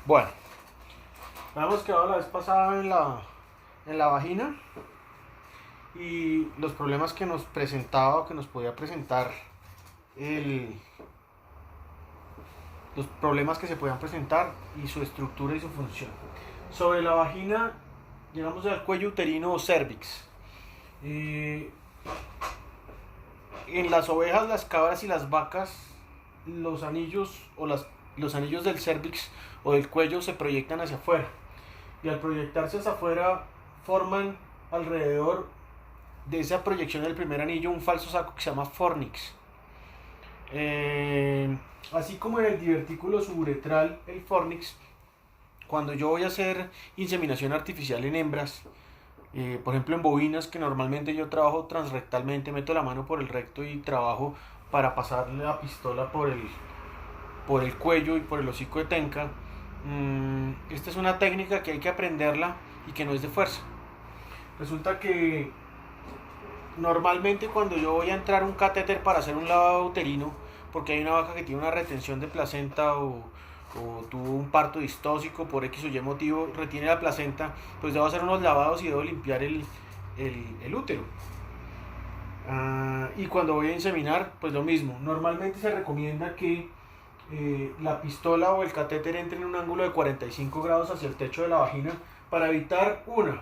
Bueno, habíamos quedado la vez pasada en la vagina y los problemas que nos presentaba o que nos podía presentar, el, los problemas que se podían presentar y su estructura y su función. Sobre la vagina, llegamos al cuello uterino o cervix. Eh, en las ovejas, las cabras y las vacas, los anillos los anillos del cervix o del cuello se proyectan hacia afuera. Y al proyectarse hacia afuera forman alrededor de esa proyección del primer anillo un falso saco que se llama fornix. Así como en el divertículo suburetral, el fornix, cuando yo voy a hacer inseminación artificial en hembras, por ejemplo en bovinas, que normalmente yo trabajo transrectalmente, meto la mano por el recto y trabajo para pasarle la pistola por el cuello y por el hocico de tenca. Esta es una técnica que hay que aprenderla y que no es de fuerza. Resulta que normalmente cuando yo voy a entrar un catéter para hacer un lavado uterino, porque hay una vaca que tiene una retención de placenta o tuvo un parto distóxico por X o Y motivo, retiene la placenta, pues debo hacer unos lavados y debo limpiar el útero. Y cuando voy a inseminar, pues lo mismo. Normalmente se recomienda que la pistola o el catéter entre en un ángulo de 45 grados hacia el techo de la vagina para evitar, una,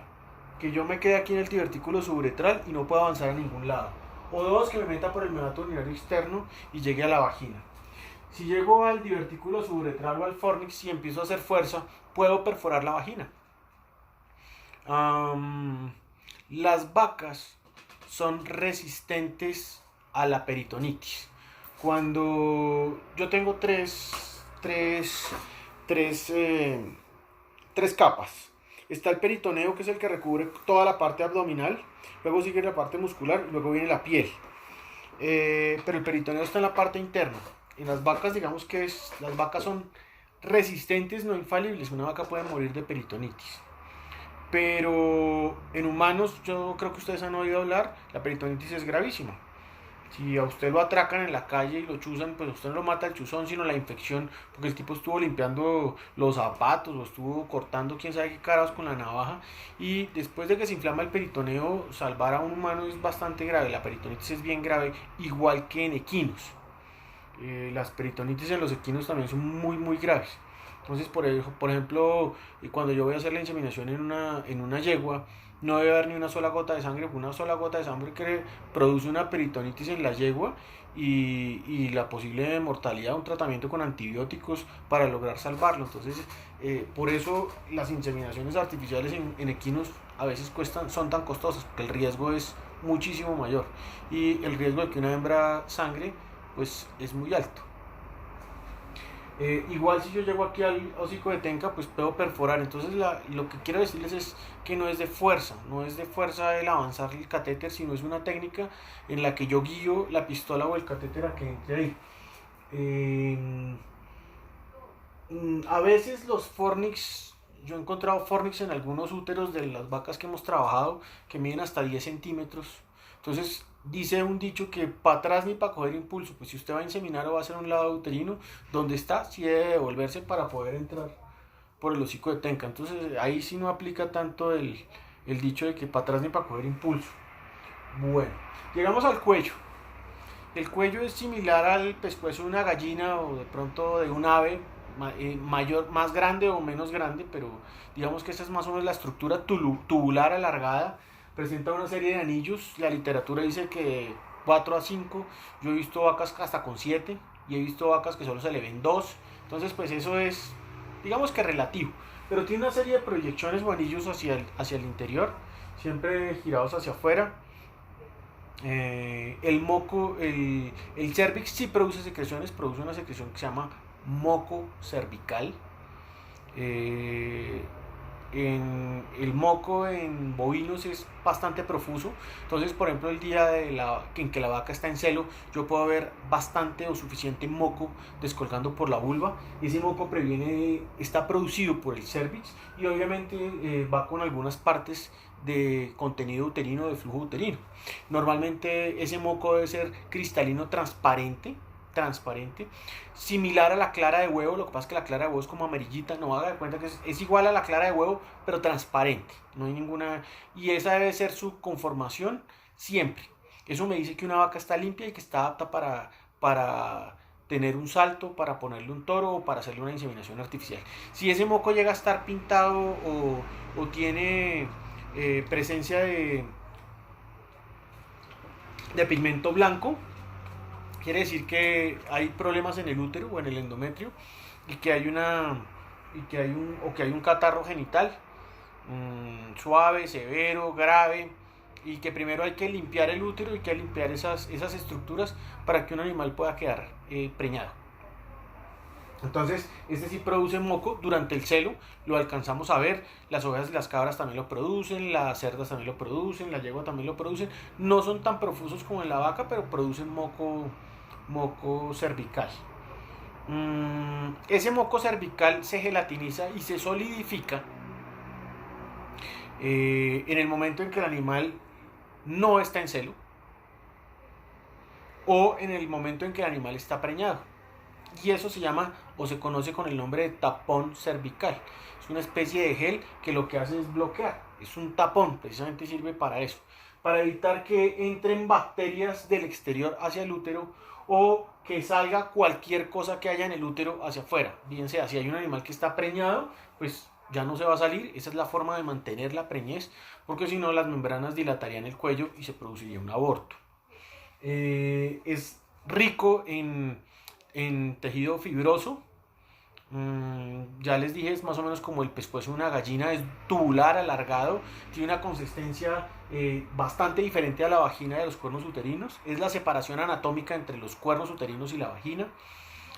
que yo me quede aquí en el divertículo suburetral y no pueda avanzar a ningún lado, o dos, que me meta por el meato urinario externo y llegue a la vagina. Si llego al divertículo suburetral o al fornix y empiezo a hacer fuerza, puedo perforar la vagina. Las vacas son resistentes a la peritonitis. Cuando yo tengo tres, tres capas. Está el peritoneo, que es el que recubre toda la parte abdominal, luego sigue la parte muscular, luego viene la piel. Pero el peritoneo está en la parte interna. En las vacas, digamos que las vacas son resistentes, no infalibles. Una vaca puede morir de peritonitis. Pero en humanos, yo creo que ustedes han oído hablar, la peritonitis es gravísima. Si a usted lo atracan en la calle y lo chuzan, pues usted no lo mata el chuzón, sino la infección, porque el tipo estuvo limpiando los zapatos, o estuvo cortando quién sabe qué caras con la navaja, y después de que se inflama el peritoneo, salvar a un humano es bastante grave. La peritonitis es bien grave, igual que en equinos. Las peritonitis en los equinos también son muy graves. Entonces, por ejemplo, cuando yo voy a hacer la inseminación en una yegua, no debe haber ni una sola gota de sangre, porque una sola gota de sangre que produce una peritonitis en la yegua y la posible mortalidad de un tratamiento con antibióticos para lograr salvarlo. Entonces, por eso las inseminaciones artificiales en equinos a veces son tan costosas, porque el riesgo es muchísimo mayor y el riesgo de que una hembra sangre pues es muy alto. Igual si yo llego aquí al hocico de tenca, pues puedo perforar. Entonces lo que quiero decirles es que no es de fuerza, no es de fuerza el avanzar el catéter, sino es una técnica en la que yo guío la pistola o el catéter a que entre ahí. Eh, a veces los fornix, yo he encontrado fornix en algunos úteros de las vacas que hemos trabajado que miden hasta 10 centímetros. Entonces dice un dicho que para atrás ni para coger impulso. Pues si usted va a inseminar o va a hacer un lavado uterino, donde está, sí debe devolverse para poder entrar por el hocico de tenca. Entonces ahí sí no aplica tanto el dicho de que para atrás ni para coger impulso. Bueno, llegamos al cuello. El cuello es similar al pescuezo de una gallina o de pronto de un ave, mayor, más grande o menos grande, pero digamos que esta es más o menos la estructura tubular alargada. Presenta una serie de anillos. La literatura dice que 4 a 5. Yo he visto vacas hasta con 7 y he visto vacas que solo se le ven 2. Entonces pues eso es, digamos que relativo. Pero tiene una serie de proyecciones o anillos hacia el interior, siempre girados hacia afuera. El moco, el cervix sí produce secreciones, produce una secreción que se llama moco cervical. Eh, el moco en bovinos es bastante profuso. Entonces, por ejemplo, el día en que la vaca está en celo, yo puedo ver bastante o suficiente moco descolgando por la vulva. Y ese moco está producido por el cervix y obviamente va con algunas partes de contenido uterino, de flujo uterino. Normalmente ese moco debe ser cristalino transparente, transparente, similar a la clara de huevo. Lo que pasa es que la clara de huevo es como amarillita, no haga de cuenta que es igual a la clara de huevo, pero transparente, no hay ninguna, y esa debe ser su conformación siempre. Eso me dice que una vaca está limpia y que está apta para tener un salto, para ponerle un toro o para hacerle una inseminación artificial. Si ese moco llega a estar pintado o tiene presencia de pigmento blanco, quiere decir que hay problemas en el útero o en el endometrio y que hay un catarro genital suave, severo, grave, y que primero hay que limpiar el útero y hay que limpiar esas estructuras para que un animal pueda quedar preñado. Entonces, este sí produce moco durante el celo, lo alcanzamos a ver, las ovejas y las cabras también lo producen, las cerdas también lo producen, la yegua también lo producen, no son tan profusos como en la vaca, pero producen moco cervical. Ese moco cervical se gelatiniza y se solidifica en el momento en que el animal no está en celo o en el momento en que el animal está preñado. Y eso se llama o se conoce con el nombre de tapón cervical. Es una especie de gel que lo que hace es bloquear. Es un tapón, precisamente sirve para eso, para evitar que entren bacterias del exterior hacia el útero o que salga cualquier cosa que haya en el útero hacia afuera. Bien sea, si hay un animal que está preñado, pues ya no se va a salir. Esa es la forma de mantener la preñez, porque si no las membranas dilatarían el cuello y se produciría un aborto. Es rico en tejido fibroso. Ya les dije, es más o menos como el pescuezo de una gallina, es tubular, alargado, tiene una consistencia bastante diferente a la vagina de los cuernos uterinos, es la separación anatómica entre los cuernos uterinos y la vagina,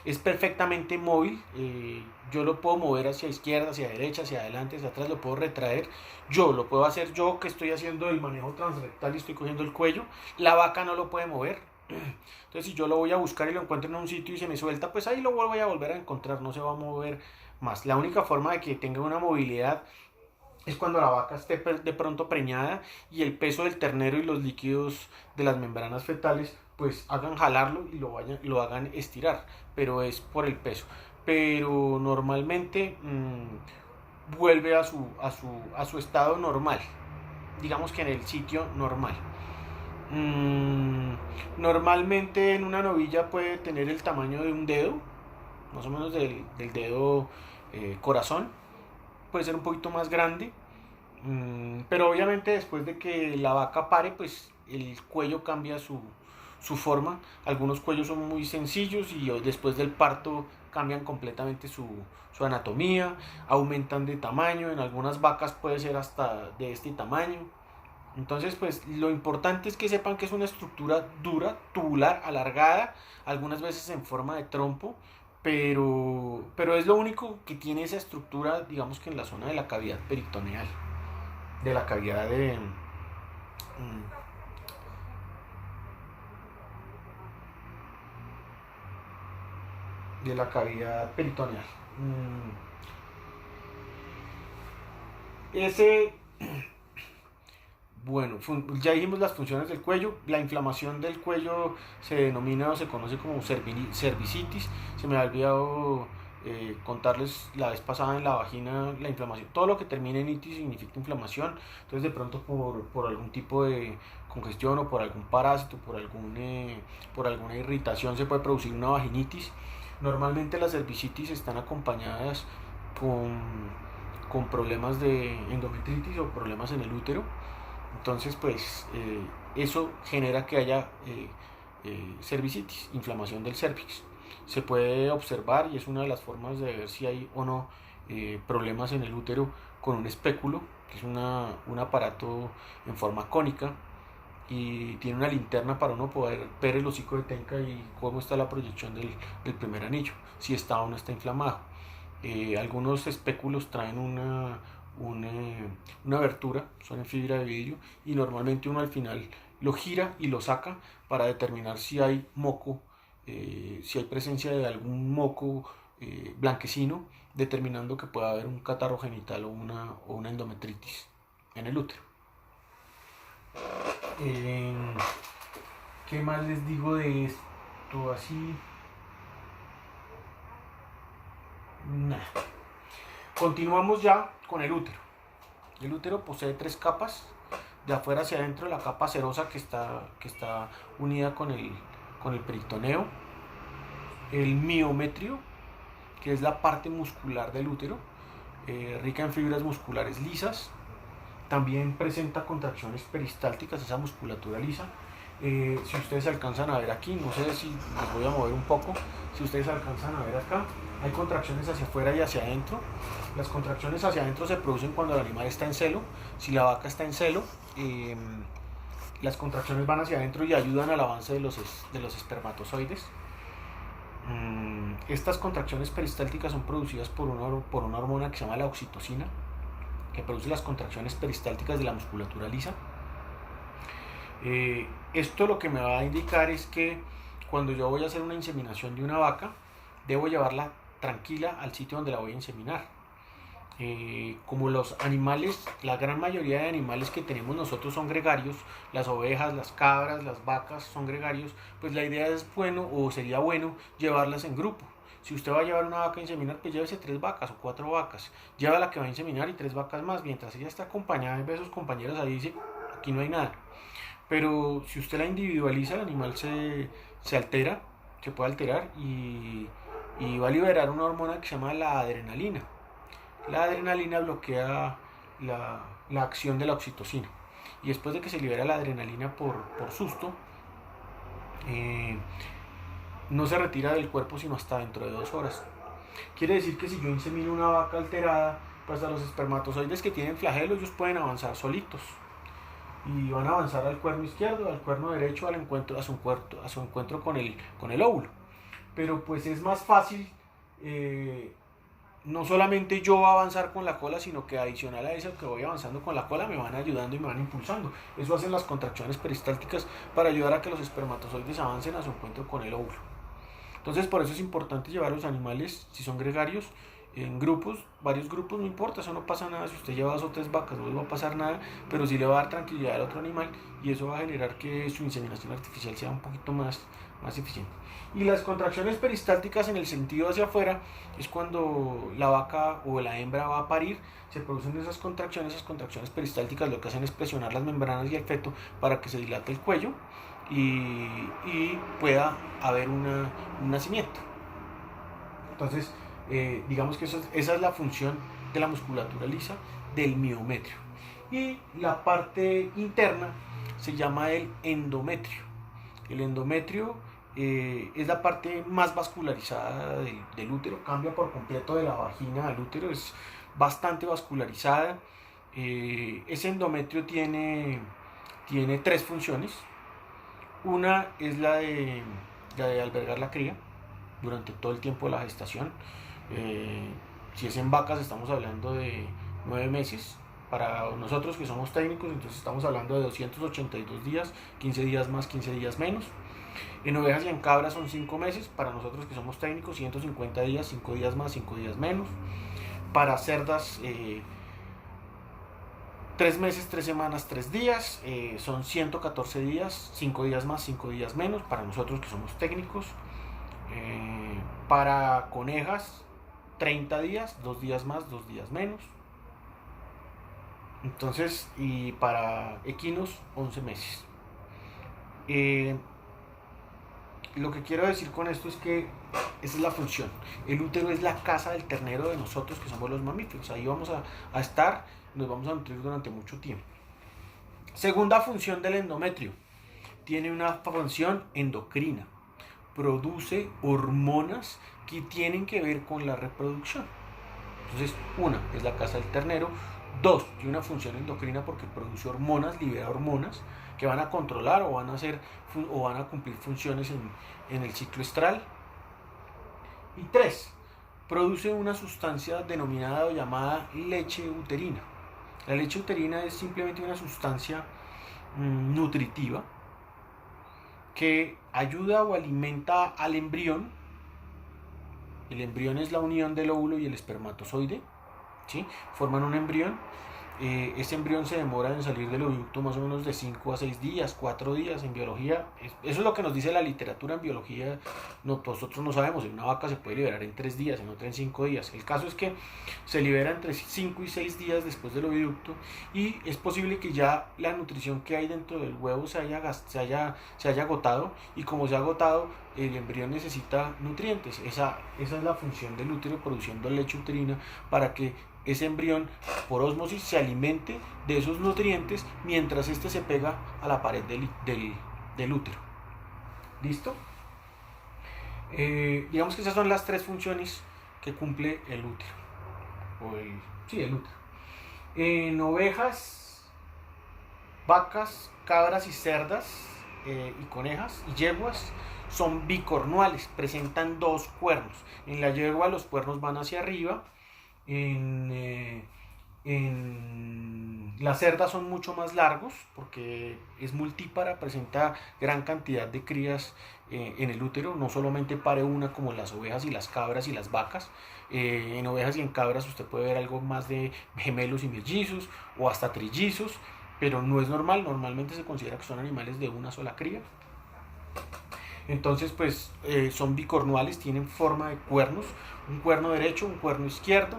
es perfectamente móvil, yo lo puedo mover hacia izquierda, hacia derecha, hacia adelante, hacia atrás, lo puedo retraer, yo lo puedo hacer yo que estoy haciendo el manejo transrectal y estoy cogiendo el cuello, la vaca no lo puede mover. Entonces si yo lo voy a buscar y lo encuentro en un sitio y se me suelta, pues ahí lo voy a volver a encontrar, no se va a mover más. La única forma de que tenga una movilidad es cuando la vaca esté de pronto preñada y el peso del ternero y los líquidos de las membranas fetales pues hagan jalarlo y lo hagan estirar, pero es por el peso. Pero normalmente vuelve a su estado normal, digamos que en el sitio normal. Normalmente en una novilla puede tener el tamaño de un dedo, más o menos del dedo corazón, puede ser un poquito más grande, pero obviamente después de que la vaca pare, pues el cuello cambia su forma. Algunos cuellos son muy sencillos y después del parto cambian completamente su anatomía, aumentan de tamaño, en algunas vacas puede ser hasta de este tamaño. Entonces, pues lo importante es que sepan que es una estructura dura, tubular, alargada, algunas veces en forma de trompo, pero es lo único que tiene esa estructura, digamos que en la zona de la cavidad peritoneal, de la cavidad de la cavidad peritoneal. Ese Bueno, ya dijimos las funciones del cuello. La inflamación del cuello se denomina o se conoce como cervicitis. Se me ha olvidado contarles la vez pasada en la vagina la inflamación. Todo lo que termine en itis significa inflamación. Entonces de pronto por algún tipo de congestión o por algún parásito, por alguna irritación se puede producir una vaginitis. Normalmente las cervicitis están acompañadas con problemas de endometritis o problemas en el útero. Entonces, pues eso genera que haya cervicitis, inflamación del cervix. Se puede observar y es una de las formas de ver si hay o no problemas en el útero con un espéculo, que es un aparato en forma cónica y tiene una linterna para uno poder ver el hocico de Tenca y cómo está la proyección del primer anillo, si está o no está inflamado. Algunos espéculos traen una abertura, son en fibra de vidrio y normalmente uno al final lo gira y lo saca para determinar si hay moco, si hay presencia de algún moco blanquecino, determinando que pueda haber un catarro genital o una endometritis en el útero. ¿Qué más les digo de esto? Así Nada. Continuamos ya con el útero. El útero posee 3 capas. De afuera hacia adentro, la capa serosa que está unida con el peritoneo. El miometrio, que es la parte muscular del útero, rica en fibras musculares lisas. También presenta contracciones peristálticas, esa musculatura lisa. Si ustedes alcanzan a ver aquí, no sé si les voy a mover un poco, si ustedes alcanzan a ver acá, hay contracciones hacia afuera y hacia adentro. Las contracciones hacia adentro se producen cuando el animal está en celo. Si la vaca está en celo, las contracciones van hacia adentro y ayudan al avance de los espermatozoides. Estas contracciones peristálticas son producidas por una hormona que se llama la oxitocina, que produce las contracciones peristálticas de la musculatura lisa. Esto lo que me va a indicar es que cuando yo voy a hacer una inseminación de una vaca, debo llevarla tranquila al sitio donde la voy a inseminar. Como los animales, la gran mayoría de animales que tenemos nosotros son gregarios, las ovejas, las cabras, las vacas son gregarios, pues la idea es bueno, o sería bueno, llevarlas en grupo. Si usted va a llevar una vaca a inseminar, pues llévese 3 vacas o 4 vacas, lleva la que va a inseminar y 3 vacas más, mientras ella está acompañada de sus compañeros, ahí dice, aquí no hay nada. Pero si usted la individualiza, el animal se altera, se puede alterar y va a liberar una hormona que se llama la adrenalina. La adrenalina bloquea la acción de la oxitocina. Y después de que se libera la adrenalina por susto, no se retira del cuerpo sino hasta dentro de 2 horas. Quiere decir que si yo insemino una vaca alterada, pues a los espermatozoides que tienen flagelo, ellos pueden avanzar solitos. Y van a avanzar al cuerno izquierdo, al cuerno derecho, a su encuentro con el óvulo. Pero pues es más fácil, no solamente yo avanzar con la cola, sino que adicional a eso que voy avanzando con la cola, me van ayudando y me van impulsando. Eso hacen las contracciones peristálticas para ayudar a que los espermatozoides avancen a su encuentro con el óvulo. Entonces por eso es importante llevar a los animales, si son gregarios, en grupos, varios grupos, no importa, eso no pasa nada. Si usted lleva 2 o 3 vacas, no les va a pasar nada, pero sí le va a dar tranquilidad al otro animal y eso va a generar que su inseminación artificial sea un poquito más eficiente. Y las contracciones peristálticas en el sentido hacia afuera es cuando la vaca o la hembra va a parir, se producen esas contracciones peristálticas lo que hacen es presionar las membranas y el feto para que se dilate el cuello y pueda haber un nacimiento. Entonces, digamos que esa es la función de la musculatura lisa del miometrio. Y la parte interna se llama el endometrio. El endometrio es la parte más vascularizada del útero, cambia por completo de la vagina al útero, es bastante vascularizada. Ese endometrio tiene 3 funciones. Una es la de albergar la cría durante todo el tiempo de la gestación. Si es en vacas estamos hablando de 9 meses. Para nosotros que somos técnicos, entonces estamos hablando de 282 días, 15 días más, 15 días menos. En ovejas y en cabras son 5 meses, para nosotros que somos técnicos 150 días, 5 días más, 5 días menos. Para cerdas 3 meses, 3 semanas, 3 días, son 114 días, 5 días más, 5 días menos, para nosotros que somos técnicos. Para conejas 30 días, 2 días más, 2 días menos. Entonces, y para equinos 11 meses. Lo que quiero decir con esto es que esa es la función. El útero es la casa del ternero de nosotros que somos los mamíferos. Ahí vamos a estar, nos vamos a nutrir durante mucho tiempo. Segunda función del endometrio. Tiene una función endocrina. Produce hormonas que tienen que ver con la reproducción. Entonces, una es la casa del ternero. 2, tiene una función endocrina porque produce hormonas, libera hormonas que van a controlar o van a cumplir funciones en el ciclo estral. Y 3, produce una sustancia denominada o llamada leche uterina. La leche uterina es simplemente una sustancia nutritiva que ayuda o alimenta al embrión. El embrión es la unión del óvulo y el espermatozoide, ¿sí? Forman un embrión Este embrión se demora en salir del oviducto más o menos de 5 a 6 días, 4 días en biología. Eso es lo que nos dice la literatura en biología. Nosotros no sabemos, en una vaca se puede liberar en 3 días, en otra en 5 días. El caso es que se libera entre 5 y 6 días después del oviducto y es posible que ya la nutrición que hay dentro del huevo se haya agotado, y como se ha agotado, el embrión necesita nutrientes. Esa es la función del útero, produciendo leche uterina para que ese embrión por ósmosis se alimente de esos nutrientes mientras este se pega a la pared del útero. ¿Listo? Digamos que esas son las 3 funciones que cumple el útero. El útero. En ovejas, vacas, cabras y cerdas, y conejas y yeguas son bicornuales, presentan 2 cuernos. En la yegua los cuernos van hacia arriba. En las cerdas son mucho más largos porque es multípara, presenta gran cantidad de crías en el útero, no solamente pare una como las ovejas y las cabras y las vacas. En ovejas y en cabras usted puede ver algo más de gemelos y mellizos o hasta trillizos, pero no es normal, normalmente se considera que son animales de una sola cría. Entonces pues son bicornuales, tienen forma de cuernos, un cuerno derecho, un cuerno izquierdo.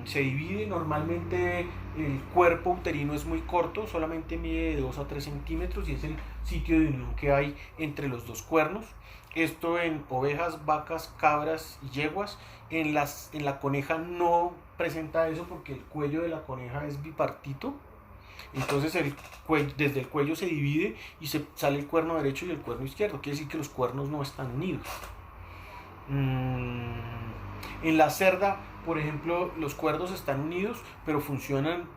Se divide, normalmente el cuerpo uterino es muy corto, solamente mide de 2 a 3 centímetros y es el sitio de unión que hay entre los 2 cuernos. Esto en ovejas, vacas, cabras y yeguas. En la coneja no presenta eso porque el cuello de la coneja es bipartito. Entonces desde el cuello se divide y sale el cuerno derecho y el cuerno izquierdo. Quiere decir que los cuernos no están unidos. En la cerda, por ejemplo, los cuernos están unidos, pero funcionan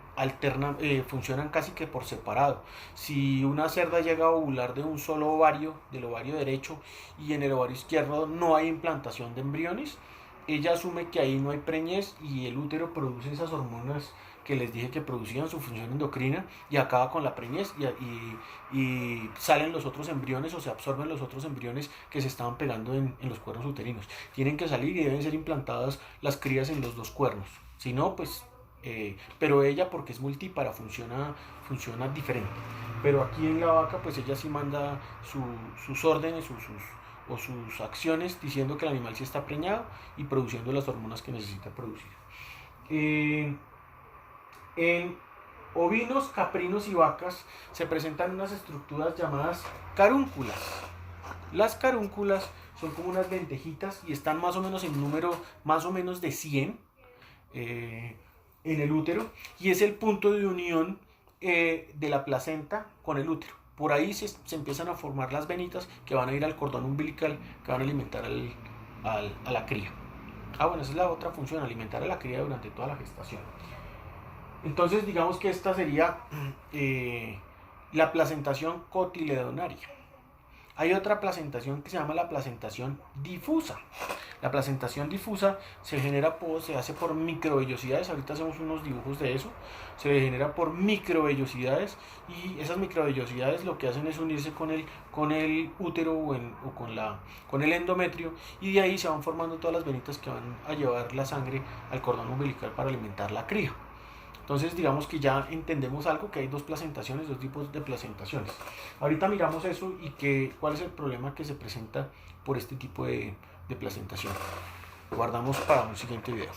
casi que por separado. Si una cerda llega a ovular de un solo ovario, del ovario derecho, y en el ovario izquierdo no hay implantación de embriones, ella asume que ahí no hay preñez y el útero produce esas hormonas que les dije que producían su función endocrina y acaba con la preñez y salen los otros embriones o se absorben los otros embriones que se estaban pegando en los cuernos uterinos. Tienen que salir y deben ser implantadas las crías en los 2 cuernos. Si no, pues pero ella, porque es multípara, funciona diferente. Pero aquí en la vaca pues ella sí manda sus órdenes o sus acciones diciendo que el animal sí está preñado y produciendo las hormonas que necesita producir. En ovinos, caprinos y vacas se presentan unas estructuras llamadas carúnculas. Las carúnculas son como unas lentejitas y están más o menos en número más o menos de 100 en el útero, y es el punto de unión de la placenta con el útero. Por ahí se empiezan a formar las venitas que van a ir al cordón umbilical, que van a alimentar a la cría. Bueno, esa es la otra función, alimentar a la cría durante toda la gestación. Entonces digamos que esta sería la placentación cotiledonaria. Hay otra placentación que se llama la placentación difusa. La placentación difusa se hace por microvellosidades. Ahorita hacemos unos dibujos de eso. Se genera por microvellosidades y esas microvellosidades lo que hacen es unirse con el útero o con el endometrio, y de ahí se van formando todas las venitas que van a llevar la sangre al cordón umbilical para alimentar la cría. Entonces digamos que ya entendemos algo, que hay 2 placentaciones, 2 tipos de placentaciones. Ahorita miramos eso y cuál es el problema que se presenta por este tipo de placentación. Guardamos para un siguiente video.